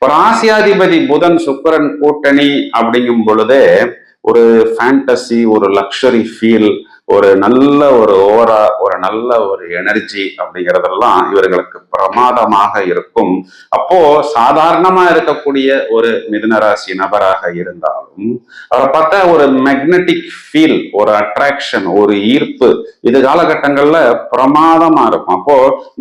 ராசியாதிபதி புதன் சுக்கிரன் கூட்டணி அப்படிங்கும் பொழுதே ஒரு ஃபேண்டசி, ஒரு லக்ஸரி ஃபீல், ஒரு நல்ல ஒரு ஓரா, ஒரு நல்ல ஒரு எனர்ஜி அப்படிங்கிறதெல்லாம் இவர்களுக்கு பிரமாதமாக இருக்கும். அப்போ சாதாரணமா இருக்கக்கூடிய ஒரு மிதுனராசி நபராக இருந்தாலும் அவரை பார்த்தா ஒரு மேக்னெட்டிக் ஃபீல், ஒரு அட்ராக்ஷன், ஒரு ஈர்ப்பு இது காலகட்டங்கள்ல பிரமாதமா இருக்கும். அப்போ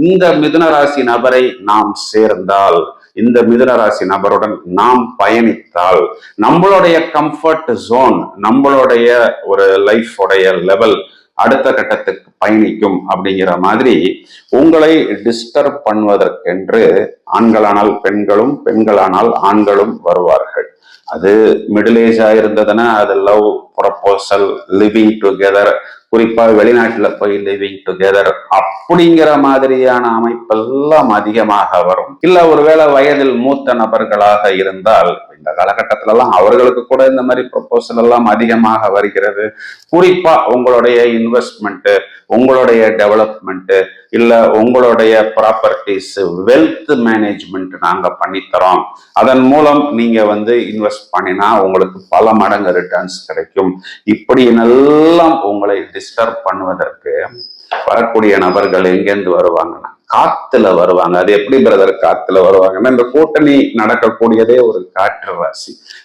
இந்த மிதுனராசி நபரை நாம் சேர்ந்தால், இந்த மிதுனராசி நபருடன் நாம் பயணித்தால் நம்மளுடைய கம்ஃபர்ட் ஜோன், நம்மளுடைய ஒரு லைஃப் உடைய லெவல் அடுத்த கட்டத்துக்கு பயணிக்கும் அப்படிங்கிற மாதிரி உங்களை டிஸ்டர்ப் பண்ணுவதற்கென்று ஆண்களானால் பெண்களும், பெண்களானால் ஆண்களும் வருவார்கள். அது மிடில் ஏஜா இருந்ததுன்னா அது லவ் ப்ரொபோசல், லிவிங் டுகெதர், குறிப்பா வெளிநாட்டுல போய் லிவிங் டுகெதர் அப்படிங்கிற மாதிரியான அமைப்பெல்லாம் அதிகமாக வரும். இல்ல ஒருவேளை வயதில் மூத்த நபர்களாக இருந்தால் இந்த காலகட்டத்தில எல்லாம் அவர்களுக்கு கூட இந்த மாதிரி ப்ரொபோசல் எல்லாம் அதிகமாக வருகிறது. குறிப்பா உங்களுடைய இன்வெஸ்ட்மெண்ட், உங்களுடைய டெவலப்மெண்ட், இல்ல உங்களுடைய ப்ராப்பர்ட்டிஸ், வெல்த் மேனேஜ்மெண்ட் நாங்க பண்ணித்தரோம், அதன் மூலம் நீங்க இன்வெஸ்ட் பண்ணினா உங்களுக்கு பல மடங்கு ரிட்டர்ன்ஸ் கிடைக்கும், இப்படி எல்லாம் உங்களை டிஸ்டர்ப் பண்ணுவதற்கு வரக்கூடிய நபர்கள் எங்கேருந்து வருவாங்கன்னா காத்துல வருவாங்க. அது எப்படி பிரதர் காத்துல வருவாங்கன்னா, இந்த கூட்டணி நடக்கக்கூடியதே ஒரு காற்று ராசி.